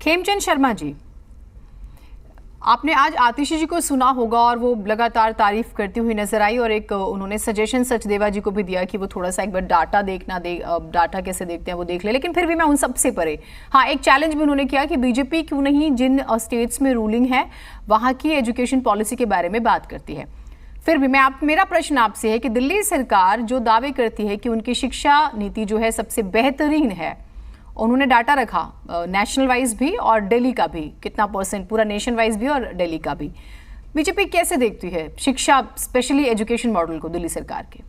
खेमचंद शर्मा जी, आपने आज आतिशी जी को सुना होगा और वो लगातार तारीफ करती हुई नजर आई और एक उन्होंने सजेशन सचदेवा जी को भी दिया कि वो थोड़ा सा एक बार डाटा डाटा कैसे देखते हैं वो देख ले। लेकिन फिर भी मैं उन सबसे परे, हाँ, एक चैलेंज भी उन्होंने किया कि बीजेपी क्यों नहीं जिन स्टेट्स में रूलिंग है वहाँ की एजुकेशन पॉलिसी के बारे में बात करती है। फिर भी मेरा प्रश्न आपसे है कि दिल्ली सरकार जो दावे करती है कि उनकी शिक्षा नीति जो है सबसे बेहतरीन है, उन्होंने डाटा रखा नेशनल वाइज भी और दिल्ली का भी, कितना परसेंट पूरा नेशन वाइज भी और दिल्ली का भी, बीजेपी कैसे देखती है शिक्षा स्पेशली एजुकेशन मॉडल को दिल्ली सरकार के?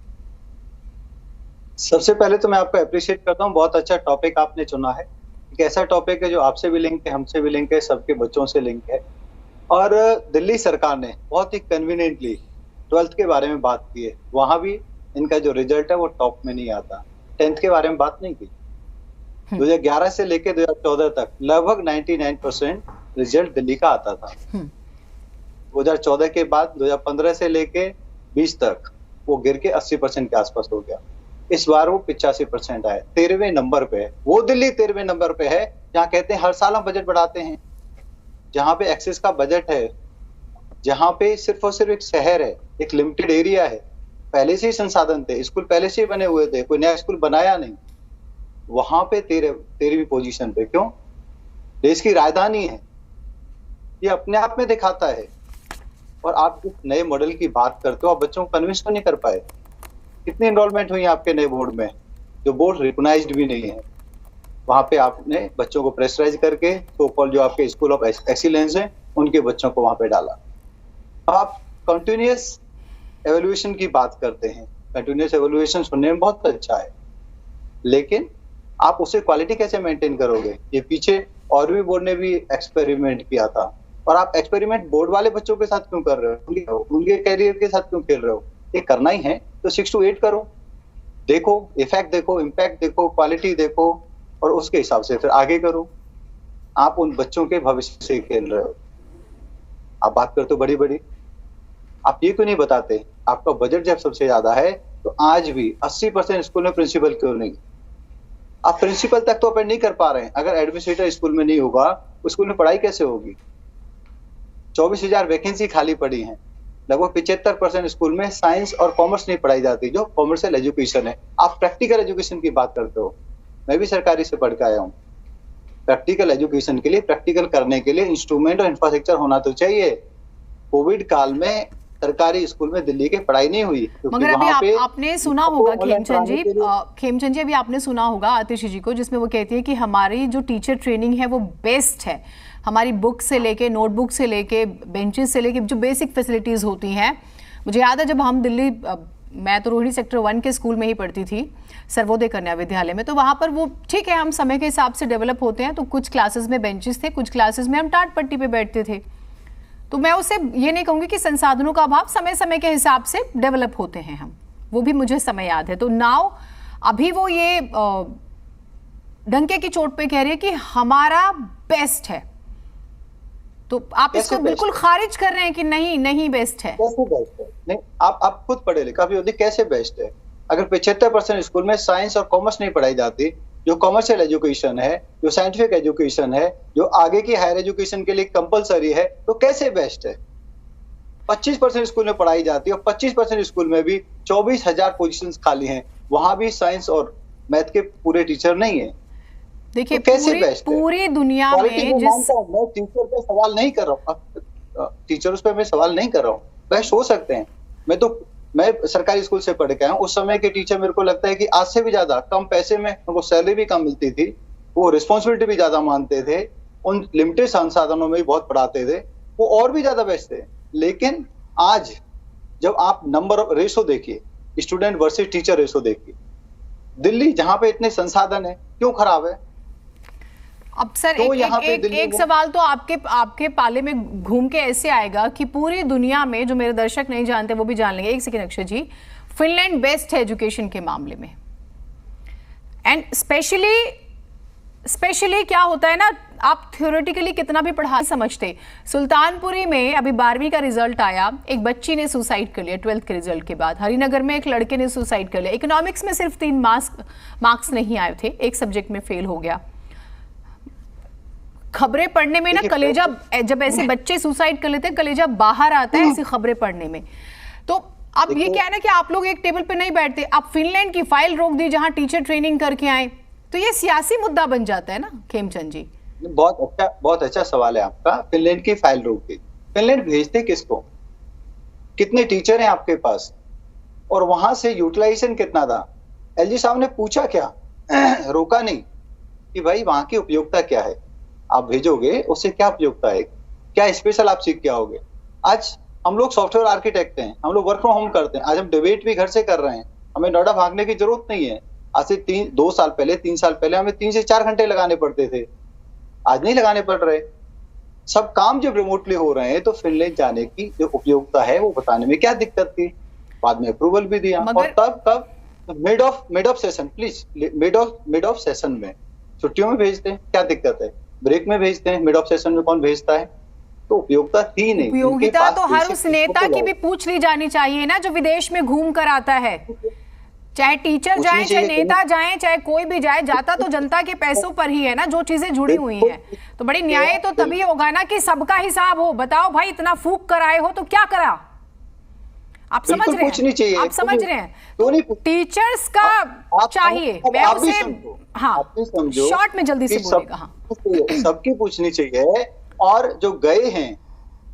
सबसे पहले तो मैं आपको अप्रिशिएट करता हूँ, बहुत अच्छा टॉपिक आपने चुना है। एक ऐसा टॉपिक है जो आपसे भी लिंक है, हमसे भी लिंक है, सबके बच्चों से लिंक है। और दिल्ली सरकार ने बहुत ही कन्वीनियंटली 12th के बारे में बात की है। वहां भी इनका जो रिजल्ट है वो टॉप में नहीं आता। 10th के बारे में बात नहीं की। 2011 से लेकर 2014 तक लगभग 99% रिजल्ट दिल्ली का आता था। 2014 के बाद 2015 से लेके 20 तक वो गिर के 80% के आसपास हो गया। इस बार वो 85% आया, 13वें नंबर पे है। वो दिल्ली 13वें नंबर पे है जहाँ कहते हैं हर साल हम बजट बढ़ाते हैं, जहाँ पे एक्सेस का बजट है, जहाँ पे सिर्फ और सिर्फ एक शहर है, एक लिमिटेड एरिया है, पहले से ही संसाधन थे, स्कूल पहले से ही बने हुए थे, कोई नया स्कूल बनाया नहीं। वहां पे 13वीं पोजीशन पे क्यों? देश की राजधानी है, ये अपने आप में दिखाता है। और आप इस नए मॉडल की बात करते हो, आप बच्चों को कन्विंस तो नहीं कर पाए। कितनी एनरोलमेंट हुई आपके नए बोर्ड में, जो बोर्ड रिकॉग्नाइज्ड भी नहीं है। वहां पे आपने बच्चों को प्रेशराइज करके सो कॉल्ड जो आपके स्कूल ऑफ एक्सीलेंस है उनके बच्चों को वहां पे डाला। आप कंटिन्यूअस एवेल्युएशन की बात करते हैं, कंटिन्यूअस एवेल्युएशन सुनने में बहुत अच्छा है, लेकिन आप उसे क्वालिटी कैसे मेंटेन करोगे? ये पीछे और भी बोर्ड ने भी एक्सपेरिमेंट किया था, और आप एक्सपेरिमेंट बोर्ड वाले बच्चों के साथ क्यों कर रहे हो? उनके कैरियर के साथ क्यों खेल रहे हो? ये करना ही है तो 6 to 8 करो, देखो इफेक्ट देखो, इम्पैक्ट देखो, क्वालिटी देखो, और उसके हिसाब से फिर आगे करो। आप उन बच्चों के भविष्य से खेल रहे हो। आप बात करते हो बड़ी बड़ी, आप ये क्यों नहीं बताते आपका बजट जब सबसे ज्यादा है तो आज भी 80% स्कूल में प्रिंसिपल क्यों नहीं? आप प्रिंसिपल तक तो अपेंड नहीं कर पा रहे हैं। अगर एडमिनिस्ट्रेटर स्कूल में नहीं होगा, स्कूल में पढ़ाई कैसे होगी? 24,000 वैकेंसी खाली पड़ी हैं। लगभग 75% स्कूल में साइंस और कॉमर्स नहीं पढ़ाई जाती, जो कॉमर्शियल एजुकेशन है। आप प्रैक्टिकल एजुकेशन की बात करते हो। मैं भी सरकारी से पढ़ के आया हूँ। प्रैक्टिकल एजुकेशन के लिए, प्रैक्टिकल करने के लिए इंस्ट्रूमेंट और इंफ्रास्ट्रक्चर होना तो चाहिए। कोविड काल में सरकारी स्कूल में दिल्ली की पढ़ाई नहीं हुई। मगर अभी आपने सुना होगा खेमचंद जी, अभी आपने सुना होगा आतिशी जी को, जिसमें वो कहती है कि हमारी जो टीचर ट्रेनिंग है वो बेस्ट है। हमारी बुक से लेके, नोटबुक से लेके, बेंचेस से लेके, जो बेसिक फैसिलिटीज होती हैं। मुझे याद है जब हम दिल्ली, मैं तो रोहिणी सेक्टर 1 के स्कूल में ही पढ़ती थी, सर्वोदय कन्या विद्यालय में, तो वहाँ पर वो ठीक है, हम समय के हिसाब से डेवलप होते हैं, तो कुछ क्लासेस में बेंचेस थे, कुछ क्लासेस में हम टाट पट्टी पे बैठते थे। तो मैं उसे ये नहीं कहूंगी कि संसाधनों का अभाव, समय समय के हिसाब से डेवलप होते हैं हम, वो भी मुझे समय याद है। तो नाउ अभी वो ये डंके की चोट पे कह रही है कि हमारा बेस्ट है, तो आप इसको बिल्कुल खारिज कर रहे हैं कि नहीं बेस्ट है। कैसे बेस्ट है? नहीं, आप खुद पढ़े लिखा भी होती, कैसे बेस्ट है? अगर 75% स्कूल में साइंस और कॉमर्स नहीं पढ़ाई जाती, जो कॉमर्शियल एजुकेशन है, जो साइंटिफिक एजुकेशन है, जो आगे की हायर एजुकेशन के लिए कंपलसरी है, तो कैसे बेस्ट है? 25% स्कूल में पढ़ाई जाती है और 25% स्कूल में भी 24,000 पोजीशंस खाली हैं। वहां भी साइंस और मैथ के पूरे टीचर नहीं है। देखिए, तो कैसे बेस्ट पूरी दुनिया में मैं टीचर पे सवाल नहीं कर रहा हूँ, टीचर्स पे मैं सवाल नहीं कर रहा हूँ, बेस्ट हो सकते हैं। मैं सरकारी स्कूल से पढ़ के आया हूँ। उस समय के टीचर मेरे को लगता है कि आज से भी ज्यादा कम पैसे में, उनको सैलरी भी कम मिलती थी, वो रिस्पॉन्सिबिलिटी भी ज्यादा मानते थे, उन लिमिटेड संसाधनों में भी बहुत पढ़ाते थे, वो और भी ज्यादा बेस्ट थे। लेकिन आज जब आप नंबर ऑफ रेशो देखिए, स्टूडेंट वर्सेस टीचर रेशो देखिए, दिल्ली जहां पे इतने संसाधन है क्यों खराब है? अब सर तो एक सवाल तो आपके पाले में घूम के ऐसे आएगा कि पूरी दुनिया में, जो मेरे दर्शक नहीं जानते वो भी जान लेंगे। एक सेकंड अक्षय जी, फिनलैंड बेस्ट है एजुकेशन के मामले में। एंड स्पेशली क्या होता है ना, आप थ्योरेटिकली कितना भी पढ़ा समझते, सुल्तानपुरी में अभी 12वीं का रिजल्ट आया, एक बच्ची ने सुसाइड कर लिया 12th के रिजल्ट के बाद। हरिनगर में एक लड़के ने सुसाइड कर लिया। इकोनॉमिक्स में सिर्फ 3 मार्क्स नहीं आए थे, एक सब्जेक्ट में फेल हो गया। खबरें पढ़ने में ना देखिए, कलेजा, जब ऐसे बच्चे सुसाइड कर लेते हैं कलेजा बाहर आता है ऐसी खबरें पढ़ने में। तो अब ये क्या है ना कि आप लोग एक टेबल पे नहीं बैठते, आप फिनलैंड की फाइल रोक दी जहां टीचर ट्रेनिंग करके आए, तो ये सियासी मुद्दा बन जाता है ना खेमचंद जी। बहुत अच्छा सवाल है आपका। फिनलैंड की फाइल रोक दी, फिनलैंड भेजते किसको? कितने टीचर हैं आपके पास और वहां से यूटिलाइजेशन कितना था? एलजी साहब ने पूछा क्या? रोका नहीं कि भाई वहां की उपयोगिता क्या है, आप भेजोगे उससे क्या उपयोगिता है, क्या स्पेशल आप सीख के आओगे। आज हम लोग सॉफ्टवेयर आर्किटेक्ट हैं, हम लोग वर्क फ्रॉम होम करते हैं, आज हम डिबेट भी घर से कर रहे हैं, हमें नोएडा भागने की जरूरत नहीं है। आज से 3 साल पहले हमें 3 से 4 घंटे लगाने पड़ते थे, आज नहीं लगाने पड़ रहे। सब काम जब रिमोटली हो रहे हैं तो फिनलैंड जाने की जो उपयोगिता है वो बताने में क्या दिक्कत थी? बाद में अप्रूवल भी दिया। और तब mid of session, please mid of session में, छुट्टियों में भेजते हैं, क्या दिक्कत है? ब्रेक में भेजते हैं, मिड ऑफ सेशन में कौन भेजता है? तो उपयोगिता थी नहीं। उपयोगिता तो हर उस नेता की भी पूछ ली जानी चाहिए ना जो विदेश में घूम कर आता है, चाहे टीचर जाए, चाहे नेता जाए, चाहे कोई भी जाए, जाता तो जनता के पैसों पर ही है ना जो चीजें जुड़ी हुई हैं। तो बड़ी न्याय तो तभी होगा ना कि सबका हिसाब हो। बताओ भाई, इतना फूक कर आए हो तो क्या करा? आप समझ रहे हैं, आप समझ रहे हैं? तो टीचर्स का चाहिए, मैं उसे शॉर्ट में जल्दी से बोलेगा। सबकी पूछनी चाहिए और जो गए हैं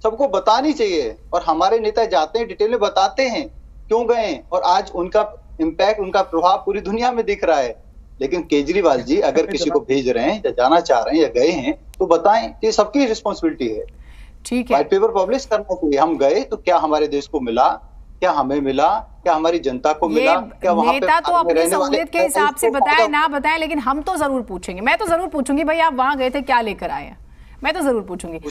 सबको बतानी चाहिए, और हमारे नेता जाते हैं डिटेल में बताते हैं क्यों गए, और आज उनका इम्पैक्ट, उनका प्रभाव पूरी दुनिया में दिख रहा है। लेकिन केजरीवाल जी अगर किसी को भेज रहे हैं या जाना चाह रहे हैं या गए हैं तो बताएं, ये सबकी रिस्पॉन्सिबिलिटी है। ठीक है, व्हाइट पेपर पब्लिश करना चाहिए। हम गए तो क्या हमारे देश को मिला, क्या हमें मिला, क्या हमारी जनता को मिला, क्या वहां नेता तो अपनी सहूलियत के हिसाब से बताए ना बताए, लेकिन हम तो जरूर पूछेंगे। मैं तो जरूर पूछूंगी भाई आप वहां गए थे क्या लेकर आए हैं, मैं तो जरूर पूछूंगी।